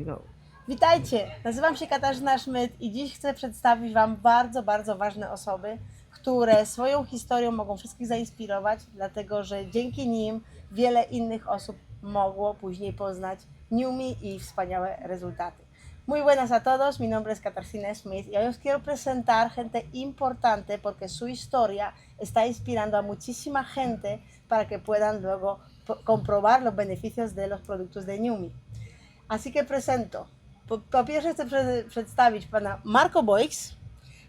Go. Witajcie, nazywam się Katarzyna Szmyt i dziś chcę przedstawić Wam bardzo ważne osoby, które swoją historią mogą wszystkich zainspirować, dlatego że dzięki nim wiele innych osób mogło później poznać NewMe y wspaniałe rezultaty. Muy buenas a todos, mi nombre es Katarzyna Schmidt y hoy os quiero presentar gente importante porque su historia está inspirando a muchísima gente para que puedan luego comprobar los beneficios de los productos de NewMe. Así que presento. Po pierwsze chcę przedstawić pana Marco Boix.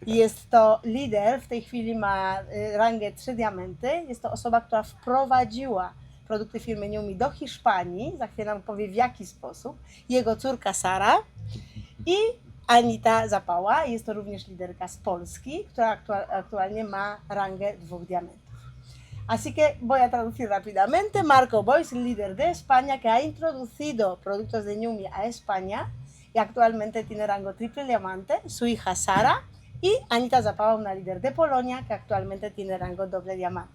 Jest to lider, w tej chwili ma rangę 3 diamenty. Jest to osoba, która wprowadziła produkty firmy NewMe do Hiszpanii. Za chwilę nam powie w jaki sposób. Jego córka Sara i Anita Zapała. Jest to również liderka z Polski, która aktualnie ma rangę 2 diamentów. Así que voy a traducir rápidamente. Marco Boix, líder de España, que ha introducido productos de NewMe a España y actualmente tiene rango triple diamante. Su hija Sara y Anita Zapała, una líder de Polonia, que actualmente tiene rango doble diamante.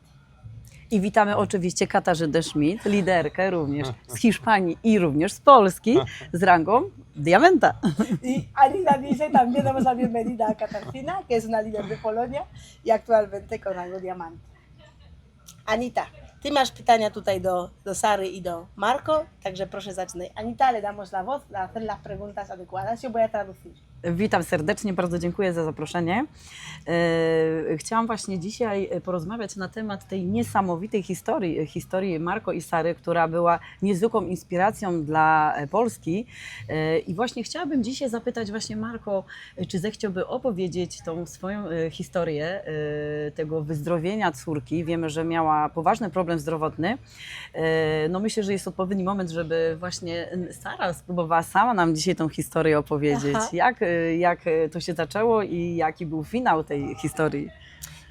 I witamy oczywiście Katarzynę Schmidt, liderkę również z Hiszpanii i również z Polski z rangą diamenta. Y Anita dice, también damos la bienvenida a Katarzyna, que es una líder de Polonia y actualmente con rango diamante. Anita, ty masz pytania tutaj do Sary i do Marco, także proszę zaczynaj. Anita, le damos la voz para hacer las preguntas adecuadas. Yo voy a traducir. Witam serdecznie, bardzo dziękuję za zaproszenie. Chciałam właśnie dzisiaj porozmawiać na temat tej niesamowitej historii Marco i Sary, która była niezwykłą inspiracją dla Polski. I właśnie chciałabym dzisiaj zapytać właśnie Marco, czy zechciałby opowiedzieć tą swoją historię tego wyzdrowienia córki. Wiemy, że miała poważny problem zdrowotny. No myślę, że jest odpowiedni moment, żeby właśnie Sara spróbowała sama nam dzisiaj tą historię opowiedzieć. Jak to się zaczęło i jaki był finał tej historii?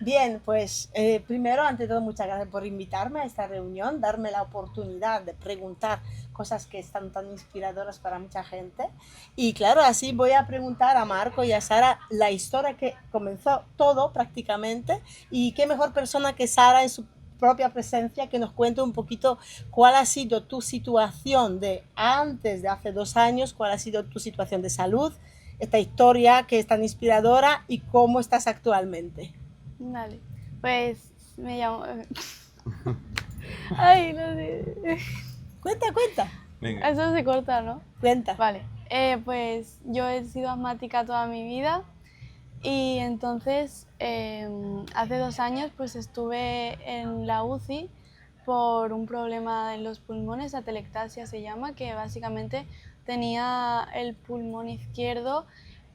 Bien, pues primero, ante todo, muchas gracias por invitarme a esta reunión, darme la oportunidad de preguntar cosas que están tan inspiradoras para mucha gente. Y claro, así voy a preguntar a Marco y a Sara la historia que comenzó todo prácticamente. Y qué mejor persona que Sara en su propia presencia que nos cuente un poquito cuál ha sido tu situación de antes de hace 2 años, cuál ha sido tu situación de salud, esta historia que es tan inspiradora y cómo estás actualmente. Vale, pues me llamo... Ay, no sé. Cuenta. Venga. Eso se corta, ¿no? Cuenta. Vale, pues yo he sido asmática toda mi vida y entonces hace 2 años pues estuve en la UCI por un problema en los pulmones, atelectasia se llama, que básicamente tenía el pulmón izquierdo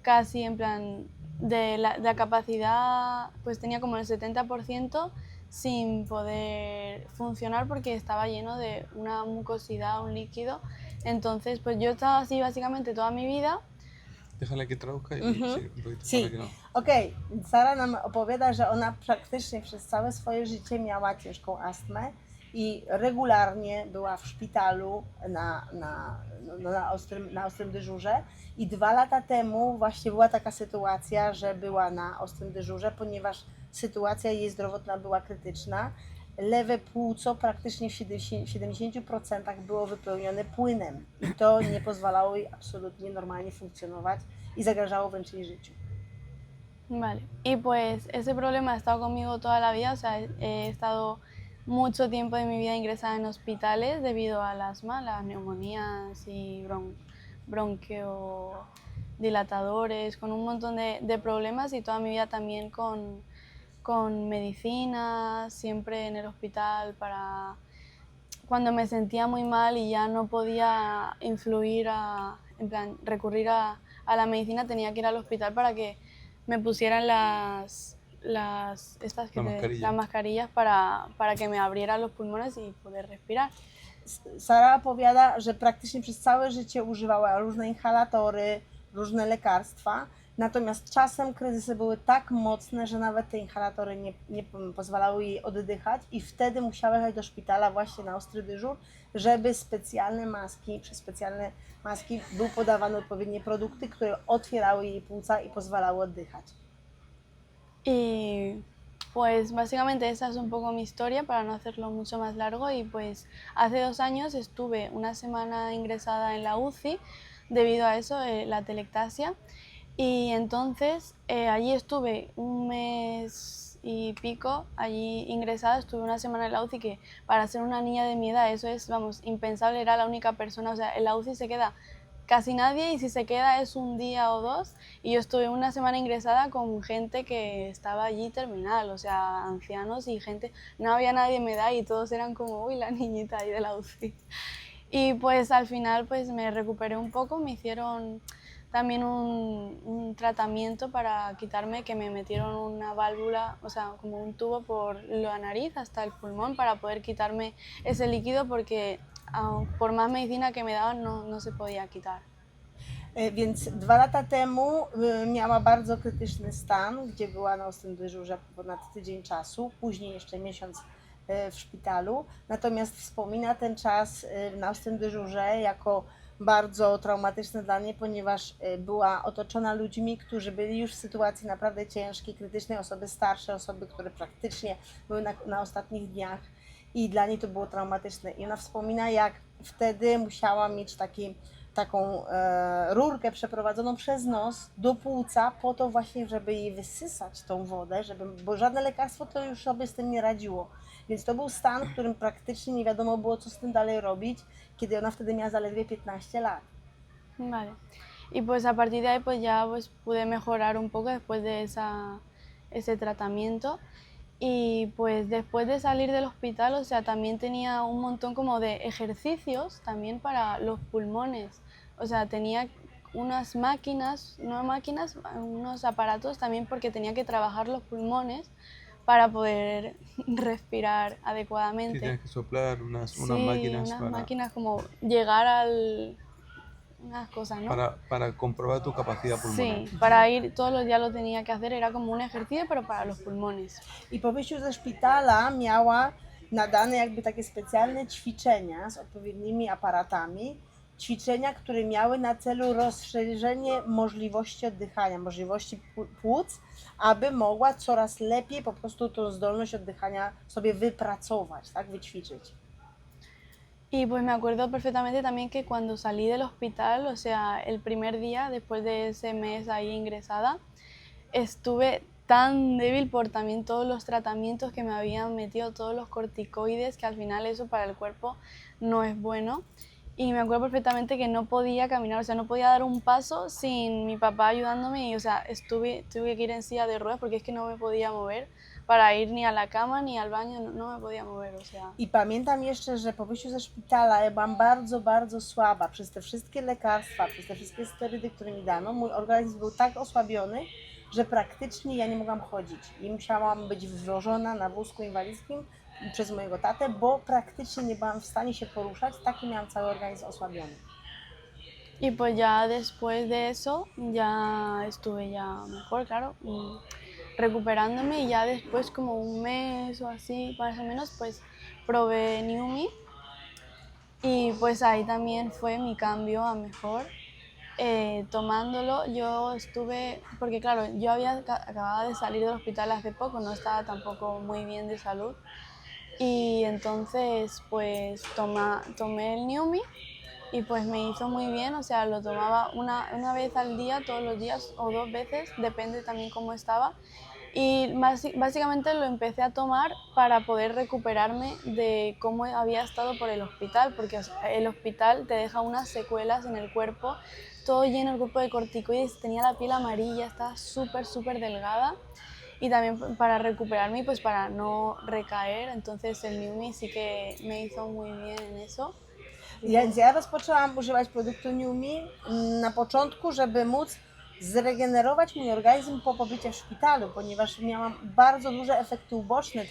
casi en plan de la capacidad, pues tenía como el 70% sin poder funcionar porque estaba lleno de una mucosidad, un líquido. Entonces pues yo estaba así básicamente toda mi vida. Déjala que traduzca i Sí. para que no. Okej, Sara nam opowiada, że ona praktycznie przez całe swoje życie miała ciężką astmę i regularnie była w szpitalu na ostrym dyżurze i 2 lata temu właśnie była taka sytuacja, że była na ostrym dyżurze, ponieważ sytuacja jej zdrowotna była krytyczna. Lewe płuco praktycznie w 70% było wypełnione płynem i to nie pozwalało jej absolutnie normalnie funkcjonować i zagrażało wręcz jej życiu. Vale, y pues ese problema ha estado conmigo toda la vida, o sea, he estado mucho tiempo de mi vida ingresada en hospitales debido al asma, las neumonías y bronquiodilatadores, con un montón de problemas y toda mi vida también con medicinas, siempre en el hospital para cuando me sentía muy mal y ya no podía influir en plan, recurrir a la medicina, tenía que ir al hospital para que me pusieran las mascarillas para que me abrieran los pulmones y poder respirar. Sara opowiada, że praktycznie przez całe życie używała różne inhalatory, różne lekarstwa, natomiast czasem kryzysy były tak mocne, że nawet te inhalatory nie pozwalały jej oddychać i wtedy musiała jechać do szpitala właśnie na ostry dyżur, żeby przez specjalne maski były podawane odpowiednie produkty, które otwierały jej płuca i pozwalały oddychać. Y pues básicamente esa es un poco mi historia para no hacerlo mucho más largo y pues hace 2 años estuve una semana ingresada en la UCI debido a eso, la telectasia. Y entonces allí estuve un mes y pico, allí ingresada, estuve una semana en la UCI, que para ser una niña de mi edad eso es, vamos, impensable, era la única persona, o sea, en la UCI se queda casi nadie y si se queda es un día o dos, y yo estuve una semana ingresada con gente que estaba allí terminal, o sea, ancianos y gente, no había nadie de mi edad y todos eran como, uy, la niñita ahí de la UCI. Y pues al final pues me recuperé un poco, me hicieron también un tratamiento para quitarme, que me metieron una válvula, o sea, como un tubo por la nariz hasta el pulmón para poder quitarme ese líquido, porque por más medicina que me daban no se podía quitar. Więc 2 lata temu miała bardzo krytyczny stan, gdzie była na ostnym dyżurze ponad tydzień czasu, później jeszcze miesiąc w szpitalu. Natomiast wspomina ten czas na ostnym dyżurze jako bardzo traumatyczny dla niej, ponieważ była otoczona ludźmi, którzy byli już w sytuacji naprawdę ciężkiej, krytycznej, osoby starsze, osoby, które praktycznie były na ostatnich dniach i dla niej to było traumatyczne. I ona wspomina, jak wtedy musiała mieć taką rurkę przeprowadzoną przez nos do płuca po to właśnie, żeby jej wysysać tą wodę, bo żadne lekarstwo to już sobie z tym nie radziło. Więc to był stan, w którym praktycznie nie wiadomo było, co z tym dalej robić, kiedy ona wtedy miała zaledwie 15 lat. Vale. Y pues a partir de ahí pues ya pues pude mejorar un poco después de ese tratamiento. Y pues después de salir del hospital, o sea, también tenía un montón como de ejercicios también para los pulmones. O sea, tenía unas máquinas, no máquinas, unos aparatos también, porque tenía que trabajar los pulmones para poder respirar Sí, adecuadamente. tienes que soplar unas Sí, máquinas unas máquinas como llegar al... unas cosas, ¿no? para comprobar tu capacidad pulmonar. Sí, para ir todos los días lo tenía que hacer, era como un ejercicio, pero para los pulmones. I po wyjściu ze szpitala miała nadane jakby takie specjalne ćwiczenia z odpowiednimi aparatami, ćwiczenia, które miały na celu rozszerzenie możliwości oddychania, możliwości płuc, aby mogła coraz lepiej po prostu tą zdolność oddychania sobie wypracować, tak, wyćwiczyć. Y pues me acuerdo perfectamente también que cuando salí del hospital, o sea, el primer día después de ese mes ahí ingresada, estuve tan débil por también todos los tratamientos que me habían metido, todos los corticoides, que al final eso para el cuerpo no es bueno. Y me acuerdo perfectamente que no podía caminar, o sea, no podía dar un paso sin mi papá ayudándome y, o sea, tuve que ir en silla de ruedas porque es que no me podía mover para ir ni a la cama ni al baño, no me podía mover, o sea. I pamiętam jeszcze, że po wyjściu ze szpitala ja byłam bardzo, bardzo słaba przez te wszystkie lekarstwa, przez te wszystkie sterydy, które mi dano. Mój organizm był tak osłabiony, że praktycznie ja nie mogłam chodzić i musiałam być włożona na wózku inwalidzkim przez mojego tatę, bo praktycznie nie byłam w stanie się poruszać, taki miałam cały organizm osłabiony. Y pues ya después de eso ya estuve ya mejor, claro, recuperándome, y ya después como un mes o así, más o menos, pues probé Numi y pues ahí también fue mi cambio a mejor. Tomándolo yo estuve, porque claro, yo acababa de salir del hospital hace poco, no estaba tampoco muy bien de salud, y entonces pues tomé el Numi y pues me hizo muy bien, o sea, lo tomaba una vez al día, todos los días, o 2 veces, depende también cómo estaba. Y básicamente lo empecé a tomar para poder recuperarme de cómo había estado por el hospital, porque el hospital te deja unas secuelas en el cuerpo, todo lleno el cuerpo de corticoides, tenía la piel amarilla, estaba súper, súper delgada. Y también para recuperarme y pues para no recaer, entonces el Numi sí que me hizo muy bien en eso. Więc ja rozpoczęłam używać produktu Numi na początku, żeby móc zregenerować mój organizm po pobycie w szpitalu, ponieważ miałam bardzo duże efekty uboczne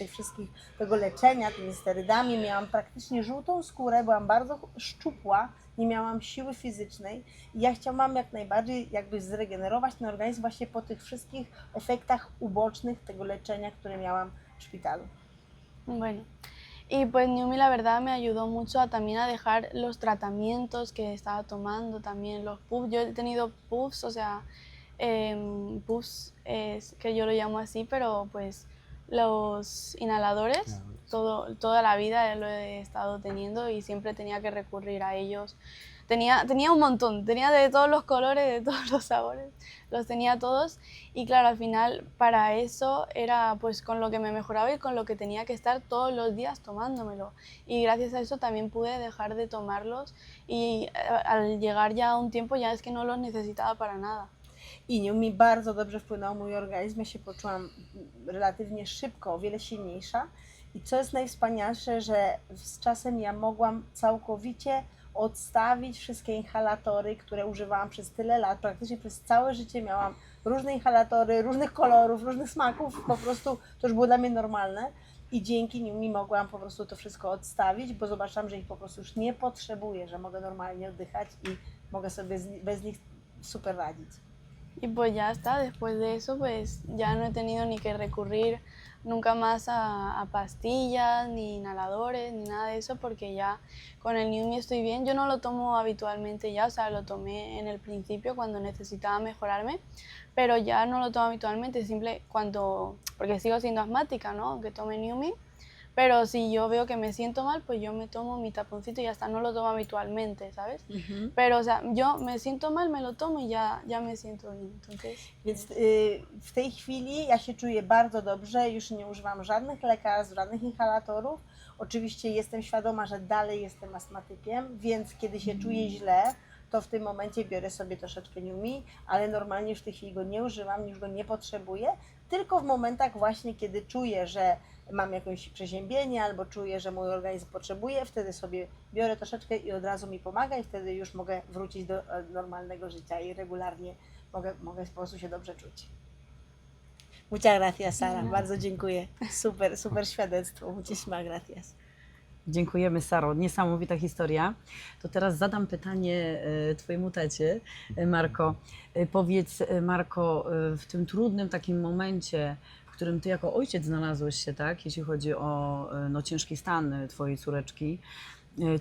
tego leczenia tymi sterydami, miałam praktycznie żółtą skórę, byłam bardzo szczupła, nie miałam siły fizycznej i ja chciałam jak najbardziej jakby zregenerować ten organizm właśnie po tych wszystkich efektach ubocznych tego leczenia, które miałam w szpitalu. Bueno, y pues Numi la verdad me ayudó mucho también a dejar los tratamientos que estaba tomando, también los puffs. Yo he tenido puffs, o sea, puffs que yo lo llamo así, pero pues los inhaladores, toda la vida lo he estado teniendo y siempre tenía que recurrir a ellos tenía un montón, tenía de todos los colores, de todos los sabores, los tenía todos y claro, al final para eso era pues con lo que me mejoraba y con lo que tenía que estar todos los días tomándomelo y gracias a eso también pude dejar de tomarlos y al llegar ya a un tiempo ya es que no los necesitaba para nada. I mi bardzo dobrze wpłynął mój organizm, ja się poczułam relatywnie szybko, o wiele silniejsza. I co jest najwspanialsze, że z czasem ja mogłam całkowicie odstawić wszystkie inhalatory, które używałam przez tyle lat. Praktycznie przez całe życie miałam różne inhalatory, różnych kolorów, różnych smaków, po prostu to już było dla mnie normalne. I dzięki nim mogłam po prostu to wszystko odstawić, bo zobaczyłam, że ich po prostu już nie potrzebuję, że mogę normalnie oddychać i mogę sobie bez nich super radzić. Y pues ya está, después de eso pues ya no he tenido ni que recurrir nunca más a pastillas, ni inhaladores, ni nada de eso, porque ya con el Numi estoy bien. Yo no lo tomo habitualmente ya, o sea, lo tomé en el principio cuando necesitaba mejorarme, pero ya no lo tomo habitualmente, porque sigo siendo asmática, ¿no? Aunque tome Numi. Pero si yo veo que me siento mal, pues yo me tomo mi taponcito y ya está, no lo tomo habitualmente, ¿sabes? Pero, o sea, yo me siento mal, me lo tomo y ya me siento bien, entonces... Więc w tej chwili ja się czuję bardzo dobrze, już nie używam żadnych lekarstw, żadnych inhalatorów. Oczywiście jestem świadoma, że dalej jestem astmatykiem, więc kiedy się czuję źle, to w tym momencie biorę sobie troszeczkę Numi, ale normalnie już w tej chwili go nie używam, już go nie potrzebuję, tylko w momentach właśnie, kiedy czuję, że mam jakieś przeziębienie albo czuję, że mój organizm potrzebuje, wtedy sobie biorę troszeczkę i od razu mi pomaga i wtedy już mogę wrócić do normalnego życia i regularnie mogę po prostu się dobrze czuć. Muchas gracias, Sara. Bardzo dziękuję. Super, super świadectwo. Muchísimas gracias. Dziękujemy, Saro. Niesamowita historia. To teraz zadam pytanie Twojemu tacie, Marco. Powiedz, Marco, w tym trudnym takim momencie, w którym Ty jako ojciec znalazłeś się, tak, jeśli chodzi o ciężki stan Twojej córeczki,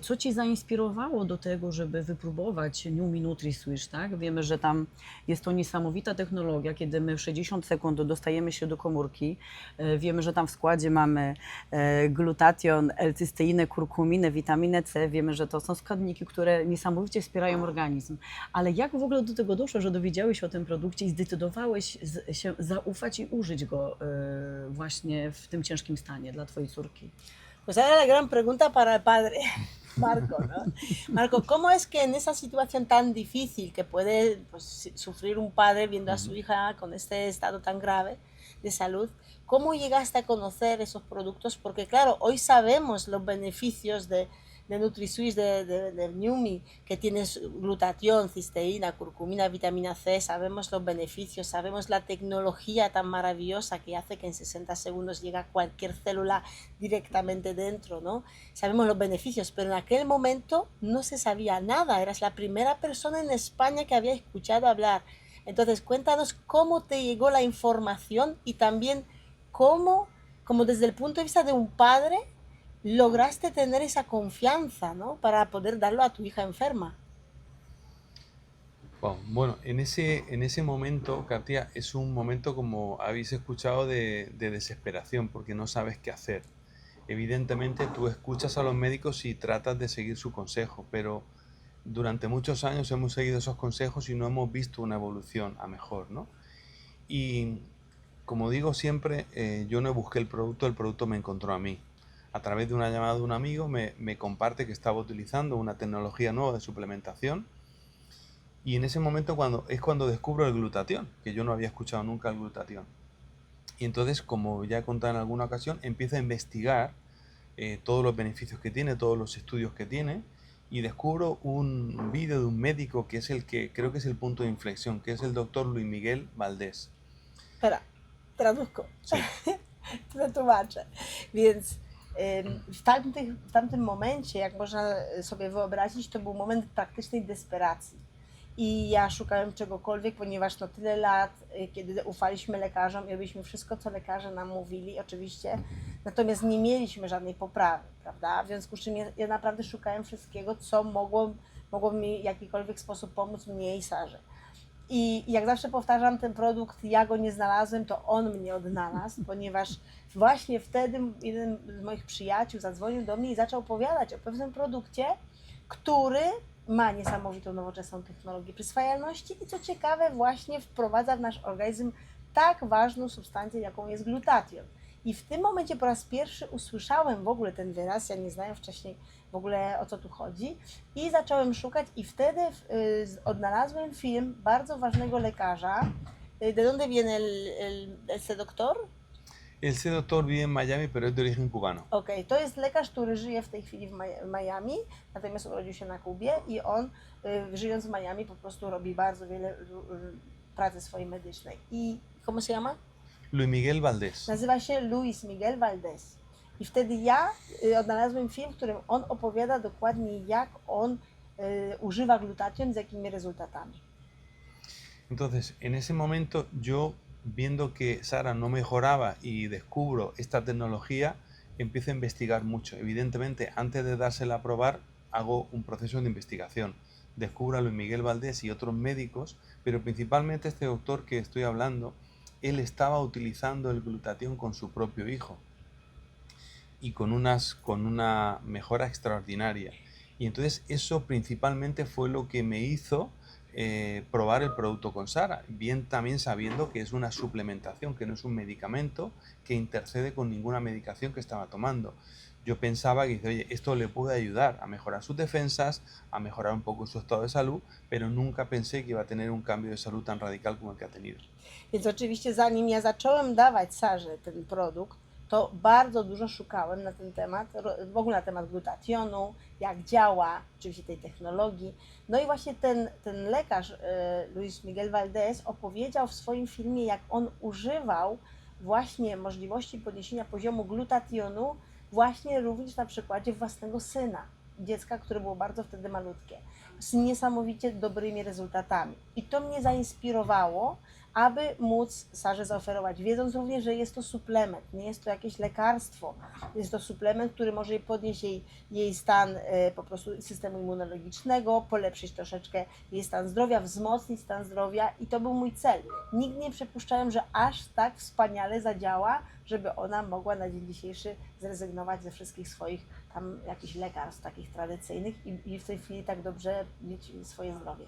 co Ci zainspirowało do tego, żeby wypróbować Numi NutriSwish, tak? Wiemy, że tam jest to niesamowita technologia, kiedy my w 60 sekund dostajemy się do komórki. Wiemy, że tam w składzie mamy glutation, L-cysteinę, kurkuminę, witaminę C. Wiemy, że to są składniki, które niesamowicie wspierają organizm. Ale jak w ogóle do tego doszło, że dowiedziałeś się o tym produkcie i zdecydowałeś się zaufać i użyć go właśnie w tym ciężkim stanie dla Twojej córki? Pues ahora la gran pregunta para el padre, Marco, ¿no? Marco, ¿cómo es que en esa situación tan difícil que puede pues, sufrir un padre viendo a su hija con este estado tan grave de salud, cómo llegaste a conocer esos productos? Porque claro, hoy sabemos los beneficios de NutriSwish, de Numi, que tienes glutatión, cisteína, curcumina, vitamina C, sabemos los beneficios, sabemos la tecnología tan maravillosa que hace que en 60 segundos llega a cualquier célula directamente dentro, ¿no? Sabemos los beneficios, pero en aquel momento no se sabía nada, eras la primera persona en España que había escuchado hablar. Entonces, cuéntanos cómo te llegó la información y también cómo, como desde el punto de vista de un padre, lograste tener esa confianza, ¿no? Para poder darlo a tu hija enferma. Wow. Bueno, en ese momento, Katia, es un momento, como habéis escuchado, de desesperación, porque no sabes qué hacer. Evidentemente tú escuchas a los médicos y tratas de seguir su consejo, pero durante muchos años hemos seguido esos consejos y no hemos visto una evolución a mejor, ¿no? Y como digo siempre, yo no busqué el producto me encontró a mí. A través de una llamada de un amigo me comparte que estaba utilizando una tecnología nueva de suplementación y en ese momento es cuando descubro el glutatión, que yo no había escuchado nunca el glutatión. Y entonces, como ya he contado en alguna ocasión, empiezo a investigar todos los beneficios que tiene, todos los estudios que tiene y descubro un vídeo de un médico que es el que creo que es el punto de inflexión, que es el doctor Luis Miguel Valdés. Espera, traduzco. Sí. Przetłumaczę. Więc w tamtym momencie, jak można sobie wyobrazić, to był moment praktycznej desperacji. I ja szukałem czegokolwiek, ponieważ no tyle lat, kiedy ufaliśmy lekarzom i robiliśmy wszystko, co lekarze nam mówili, oczywiście, natomiast nie mieliśmy żadnej poprawy, prawda? W związku z czym ja naprawdę szukałem wszystkiego, co mogło mi w jakikolwiek sposób pomóc mnie i Sarze. I jak zawsze powtarzam, ten produkt, ja go nie znalazłem, to on mnie odnalazł, ponieważ właśnie wtedy jeden z moich przyjaciół zadzwonił do mnie i zaczął opowiadać o pewnym produkcie, który ma niesamowitą nowoczesną technologię przyswajalności i co ciekawe właśnie wprowadza w nasz organizm tak ważną substancję, jaką jest glutation. I w tym momencie po raz pierwszy usłyszałem w ogóle ten wyraz, ja nie znałem wcześniej w ogóle o co tu chodzi i zacząłem szukać i wtedy odnalazłem film bardzo ważnego lekarza. ¿De dónde viene ese doctor? Ese doctor vive en Miami, pero es de origen cubano. Okej, to jest lekarz, który żyje w tej chwili w Miami, natomiast urodził się na Kubie i on żyjąc w Miami po prostu robi bardzo wiele pracy swojej medycznej. I ¿cómo se llama? Luis Miguel Valdés. Nazywa się Luis Miguel Valdés. I wtedy ja odnalazłem film, w którym on opowiada dokładnie, jak on używa glutation, z jakimi rezultatami. Entonces, en ese momento yo, viendo que Sara no mejoraba y descubro esta tecnología, empiezo a investigar mucho. Evidentemente, antes de dársela a probar, hago un proceso de investigación. Descubro a Luis Miguel Valdés y otros médicos, pero principalmente este doctor que estoy hablando, él estaba utilizando el glutatión con su propio hijo y con una mejora extraordinaria. Y entonces eso principalmente fue lo que me hizo probar el producto con Sara, bien también sabiendo que es una suplementación, que no es un medicamento que intercede con ninguna medicación que estaba tomando. Yo pensaba que, oye, esto le puede ayudar a mejorar sus defensas, a mejorar un poco su estado de salud, pero nunca pensé que iba a tener un cambio de salud tan radical como el que ha tenido. Więc oczywiście zanim ja zacząłem dawać Sarze ten produkt, to bardzo dużo szukałem na ten temat, w ogóle na temat glutationu, jak działa, oczywiście tej technologii. No i właśnie ten lekarz, Luis Miguel Valdés, opowiedział w swoim filmie, jak on używał właśnie możliwości podniesienia poziomu glutationu właśnie również na przykładzie własnego syna, dziecka, które było bardzo wtedy malutkie, z niesamowicie dobrymi rezultatami. I to mnie zainspirowało, aby móc Sarze zaoferować, wiedząc również, że jest to suplement, nie jest to jakieś lekarstwo, jest to suplement, który może jej podnieść jej stan po prostu systemu immunologicznego, polepszyć troszeczkę jej stan zdrowia, wzmocnić stan zdrowia i to był mój cel. Nigdy nie przypuszczałem, że aż tak wspaniale zadziała, żeby ona mogła na dzień dzisiejszy zrezygnować ze wszystkich swoich tam jakichś lekarstw takich tradycyjnych i w tej chwili tak dobrze mieć swoje zdrowie.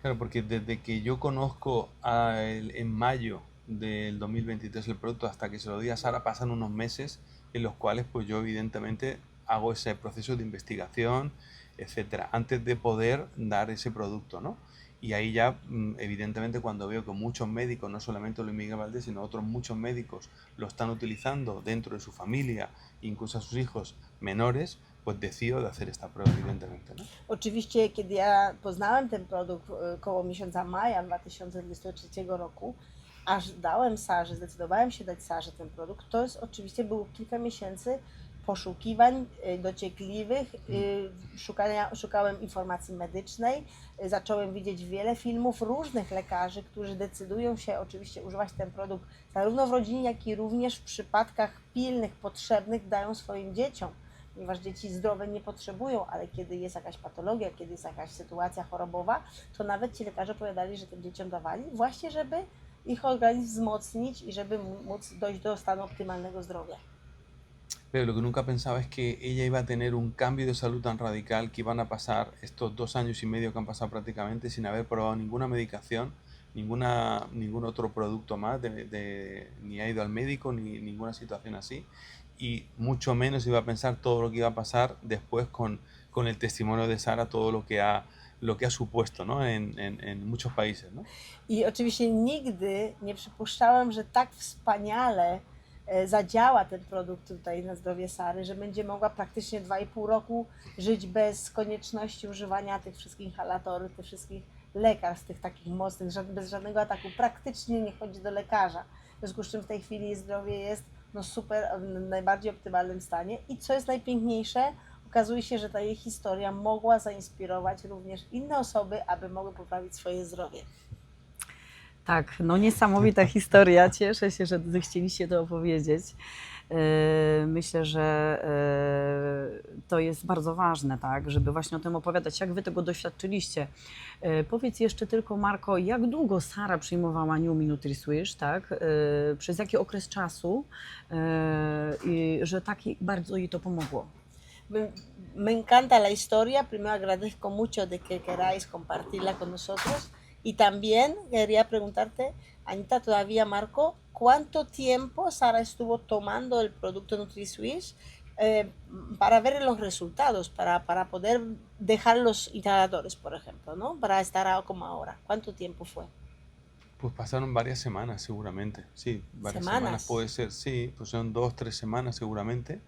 Claro, porque desde que yo conozco en mayo del 2023 el producto hasta que se lo di a Sara pasan unos meses en los cuales pues yo evidentemente hago ese proceso de investigación, etcétera, antes de poder dar ese producto, ¿no? Y ahí ya, evidentemente, cuando veo que muchos médicos, no solamente Luis Miguel Valdés, sino otros muchos médicos lo están utilizando dentro de su familia, incluso a sus hijos menores, pues decido de hacer esta prueba, evidentemente, ¿no? Oczywiście, kiedy ja poznałem ten produkt koło miesiąca maja 2023 roku, aż dałem Sarze, zdecydowałem się dać Sarze ten produkt, to jest oczywiście było kilka miesięcy poszukiwań dociekliwych, szukałem informacji medycznej, zacząłem widzieć wiele filmów różnych lekarzy, którzy decydują się oczywiście używać ten produkt zarówno w rodzinie, jak i również w przypadkach pilnych, potrzebnych dają swoim dzieciom, ponieważ dzieci zdrowe nie potrzebują, ale kiedy jest jakaś patologia, kiedy jest jakaś sytuacja chorobowa, to nawet ci lekarze powiadali, że tym dzieciom dawali właśnie, żeby ich organizm wzmocnić i żeby móc dojść do stanu optymalnego zdrowia. Pero lo que nunca pensaba es que ella iba a tener un cambio de salud tan radical que iban a pasar estos 2 años y medio que han pasado prácticamente sin haber probado ninguna medicación, ningún otro producto más, ni ha ido al médico, ni ninguna situación así. Y mucho menos iba a pensar todo lo que iba a pasar después con el testimonio de Sara, todo lo que ha supuesto, ¿no? en muchos países, ¿no? I oczywiście nigdy nie przypuszczałem, że tak wspaniale zadziała ten produkt tutaj na zdrowie Sary, że będzie mogła praktycznie 2,5 roku żyć bez konieczności używania tych wszystkich inhalatorów, tych wszystkich lekarstw, tych takich mocnych, bez żadnego ataku. Praktycznie nie chodzi do lekarza. W związku z czym w tej chwili jej zdrowie jest no super, w najbardziej optymalnym stanie. I co jest najpiękniejsze, okazuje się, że ta jej historia mogła zainspirować również inne osoby, aby mogły poprawić swoje zdrowie. Tak, no niesamowita historia. Cieszę się, że chcieliście to opowiedzieć. Myślę, że to jest bardzo ważne, tak, żeby właśnie o tym opowiadać. Jak wy tego doświadczyliście? Powiedz jeszcze tylko, Marko, jak długo Sara przyjmowała New Me NutriSwish, tak? Przez jaki okres czasu i że tak bardzo jej to pomogło? me encanta la historia. Primero agradezco mucho de que queráis compartirla con nosotros. Y también quería preguntarte, Anita, todavía Marco, ¿cuánto tiempo Sara estuvo tomando el producto NutriSwish para ver los resultados, para poder dejar los inhaladores, por ejemplo, ¿no? Para estar como ahora? ¿Cuánto tiempo fue? Pues pasaron varias semanas seguramente, sí, varias semanas ¿Semanas? puede ser, sí, pues son 2, 3 semanas seguramente,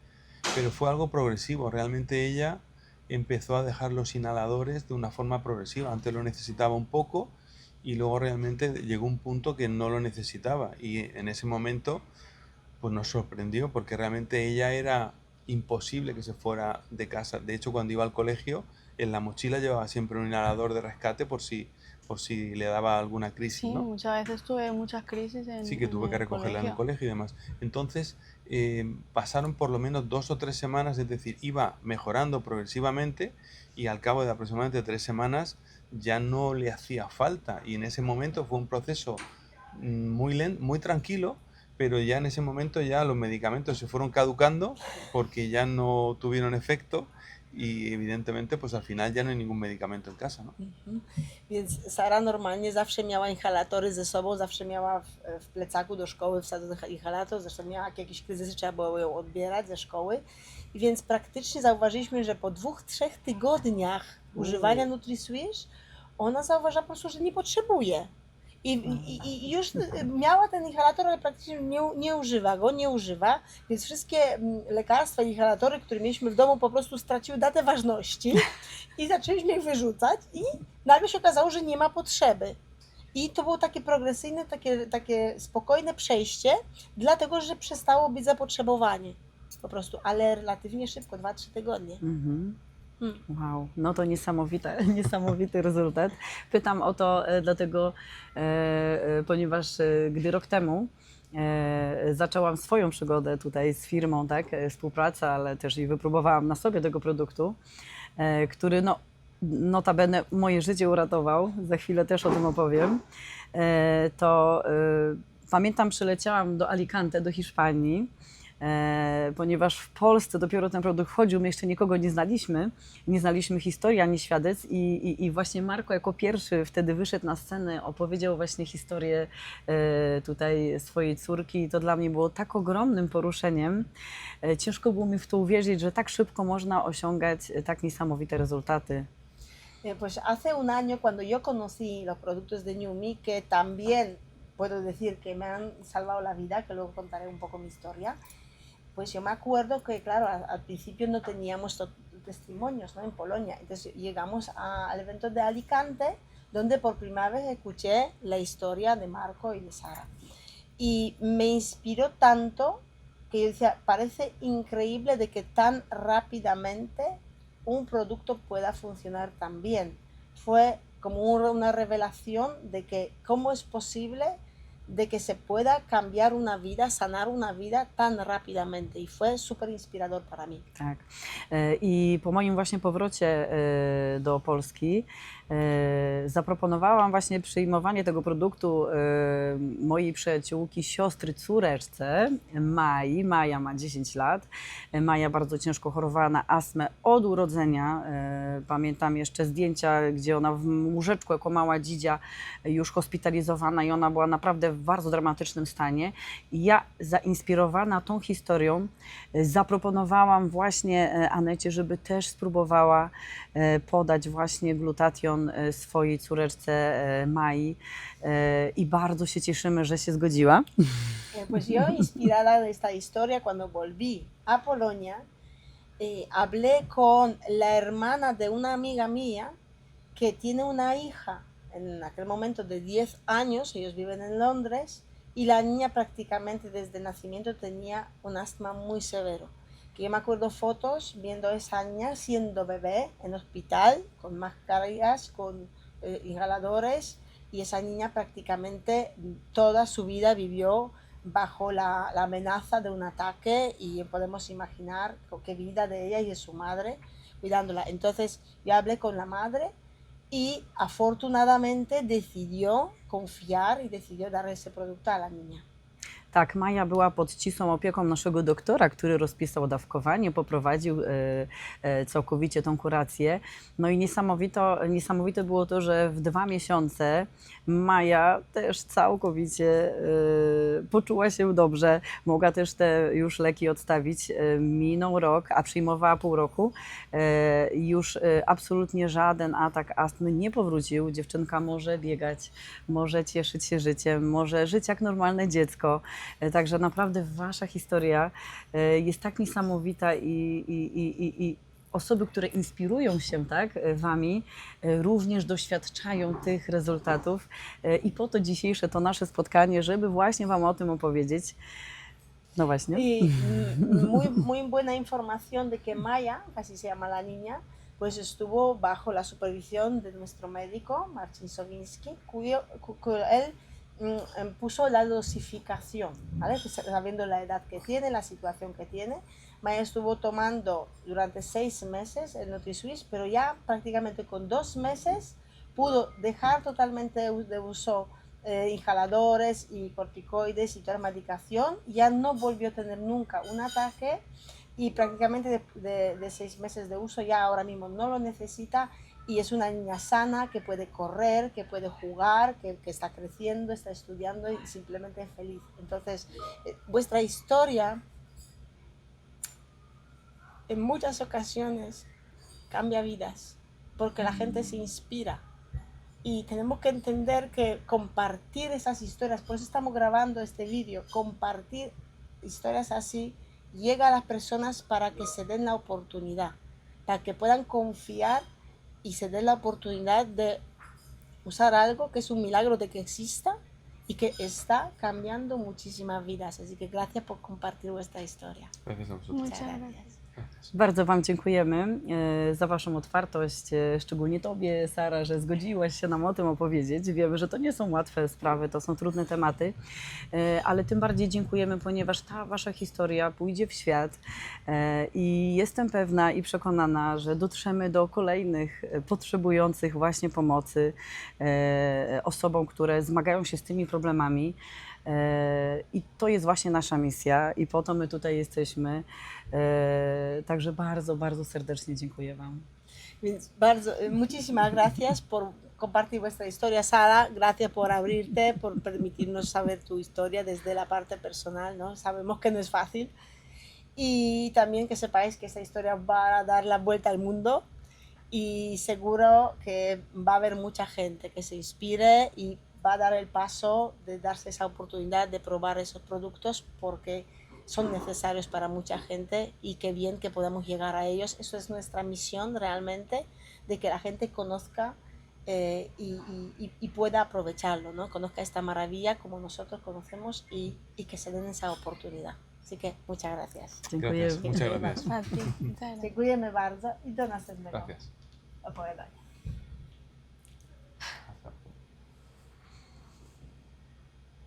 pero fue algo progresivo, realmente ella empezó a dejar los inhaladores de una forma progresiva, antes lo necesitaba un poco y luego realmente llegó un punto que no lo necesitaba y en ese momento pues nos sorprendió porque realmente ella era imposible que se fuera de casa. De hecho, cuando iba al colegio, en la mochila llevaba siempre un inhalador de rescate por si le daba alguna crisis, Sí, ¿no? muchas veces tuve muchas crisis Sí, que en tuve que el recogerla en el colegio. colegio y demás. Entonces, pasaron por lo menos 2 o 3 semanas, es decir, iba mejorando progresivamente y al cabo de aproximadamente 3 semanas ya no le hacía falta. Y en ese momento fue un proceso muy lento, muy tranquilo, pero ya en ese momento ya los medicamentos se fueron caducando porque ya no tuvieron efecto y evidentemente pues al final ya no hay ningún medicamento en casa, ¿no? Więc Sara normalnie zawsze miała inhalatory ze sobą, zawsze miała w plecaku do szkoły wsadzony inhalator, zresztą miała jakieś kryzysy, trzeba było ją odbierać ze szkoły. I więc praktycznie zauważyliśmy, że po 2-3 tygodniach używania NutriSwish ona zauważyła po prostu, że nie potrzebuje. I już miała ten inhalator, ale praktycznie nie używa go, nie używa, więc wszystkie lekarstwa i inhalatory, które mieliśmy w domu, po prostu straciły datę ważności i zaczęliśmy je wyrzucać i nagle się okazało, że nie ma potrzeby. I to było takie progresywne, takie spokojne przejście, dlatego że przestało być zapotrzebowanie. Po prostu, ale relatywnie szybko, 2-3 tygodnie. Wow, no to niesamowity rezultat. Pytam o to dlatego, ponieważ gdy rok temu zaczęłam swoją przygodę tutaj z firmą, tak, współpracę, ale też i wypróbowałam na sobie tego produktu, który no, notabene moje życie uratował, za chwilę też o tym opowiem, to pamiętam, przyleciałam do Alicante, do Hiszpanii, ponieważ w Polsce dopiero ten produkt wchodził, my jeszcze nikogo nie znaliśmy historii ani świadectw i właśnie Marco jako pierwszy wtedy wyszedł na scenę, opowiedział właśnie historię tutaj swojej córki i to dla mnie było tak ogromnym poruszeniem. Ciężko było mi w to uwierzyć, że tak szybko można osiągać tak niesamowite rezultaty. Pues hace un año cuando yo conocí los productos de Numi, que también puedo decir que me han salvado la vida, que luego contaré un poco mi historia, pues yo me acuerdo que, claro, al principio no teníamos testimonios, ¿no? En Polonia. Entonces llegamos al evento de Alicante, donde por primera vez escuché la historia de Marco y de Sara. Y me inspiró tanto que yo decía, parece increíble de que tan rápidamente un producto pueda funcionar tan bien. Fue como una revelación de que cómo es posible de que se pueda cambiar una vida, sanar una vida tan rápidamente y fue súper inspirador para mí. Tak. I po moim właśnie powrocie do Polski zaproponowałam właśnie przyjmowanie tego produktu mojej przyjaciółki, siostry, córeczce Mai. Maja ma 10 lat. Maja bardzo ciężko chorowała na astmę od urodzenia. Pamiętam jeszcze zdjęcia, gdzie ona w łóżeczku jako mała dzidzia już hospitalizowana i ona była naprawdę w bardzo dramatycznym stanie. I ja zainspirowana tą historią zaproponowałam właśnie Anecie, żeby też spróbowała podać właśnie glutation swojej córeczce Mai i bardzo się cieszymy, że się zgodziła. Pues yo, inspirada de esta historia, cuando volví a Polonia, hablé con la hermana de una amiga mía que tiene una hija en aquel momento de 10 años, ellos viven en Londres, y la niña prácticamente desde el nacimiento tenía un asma muy severo. Que yo me acuerdo fotos viendo a esa niña siendo bebé en hospital, con mascarillas, con inhaladores, y esa niña prácticamente toda su vida vivió bajo la amenaza de un ataque y podemos imaginar qué vida de ella y de su madre cuidándola. Entonces yo hablé con la madre y afortunadamente decidió confiar y decidió dar ese producto a la niña. Tak, Maja była pod ścisłą opieką naszego doktora, który rozpisał dawkowanie, poprowadził całkowicie tą kurację. No i niesamowite było to, że w 2 miesiące Maja też całkowicie poczuła się dobrze. Mogła też te już leki odstawić. Minął rok, a przyjmowała pół roku. Już absolutnie żaden atak astmy nie powrócił. Dziewczynka może biegać, może cieszyć się życiem, może żyć jak normalne dziecko. Także naprawdę wasza historia jest tak niesamowita i osoby, które inspirują się tak, wami, również doświadczają tych rezultatów i po to dzisiejsze to nasze spotkanie, żeby właśnie wam o tym opowiedzieć. No właśnie. Y muy buena información de que Maya, así se llama la niña, pues estuvo bajo la supervisión de nuestro médico, Marcin Sowiński, él puso la dosificación, ¿vale? Sabiendo la edad que tiene, la situación que tiene. Maya estuvo tomando durante 6 meses el NutriSwiss, pero ya prácticamente con 2 meses pudo dejar totalmente de uso inhaladores y corticoides y toda la medicación. Ya no volvió a tener nunca un ataque y prácticamente de 6 meses de uso ya ahora mismo no lo necesita. Y es una niña sana que puede correr, que puede jugar, que está creciendo, está estudiando y simplemente es feliz. Entonces, vuestra historia en muchas ocasiones cambia vidas, porque la gente se inspira. Y tenemos que entender que compartir esas historias, por eso estamos grabando este vídeo, compartir historias así llega a las personas para que se den la oportunidad, para que puedan confiar y se den la oportunidad de usar algo que es un milagro de que exista y que está cambiando muchísimas vidas. Así que gracias por compartir vuestra historia. Gracias a vosotros. Muchas Muchas gracias. gracias. Gracias. Bardzo Wam dziękujemy za Waszą otwartość, szczególnie Tobie, Sara, że zgodziłaś się nam o tym opowiedzieć. Wiemy, że to nie są łatwe sprawy, to są trudne tematy, ale tym bardziej dziękujemy, ponieważ ta Wasza historia pójdzie w świat i jestem pewna i przekonana, że dotrzemy do kolejnych potrzebujących właśnie pomocy osobom, które zmagają się z tymi problemami. I to jest właśnie nasza misja i po to my tutaj jesteśmy. Także bardzo, bardzo serdecznie dziękuję Wam. Więc muchísimas gracias por compartir vuestra historia, Sara. Gracias por abrirte, por permitirnos saber tu historia desde la parte personal, ¿no? Sabemos que no es fácil. Y también que sepáis que esta historia va a dar la vuelta al mundo y seguro que va a haber mucha gente que se inspire y va a dar el paso de darse esa oportunidad de probar esos productos porque son necesarios para mucha gente y qué bien que podamos llegar a ellos. Eso es nuestra misión realmente, de que la gente conozca y pueda aprovecharlo, ¿no? Conozca esta maravilla como nosotros conocemos y que se den esa oportunidad. Así que muchas gracias. Dziękuję. Gracias. Muchas gracias. A ti. Muchas gracias. Dziękujemy bardzo i do następnego Gracias. opowiadania.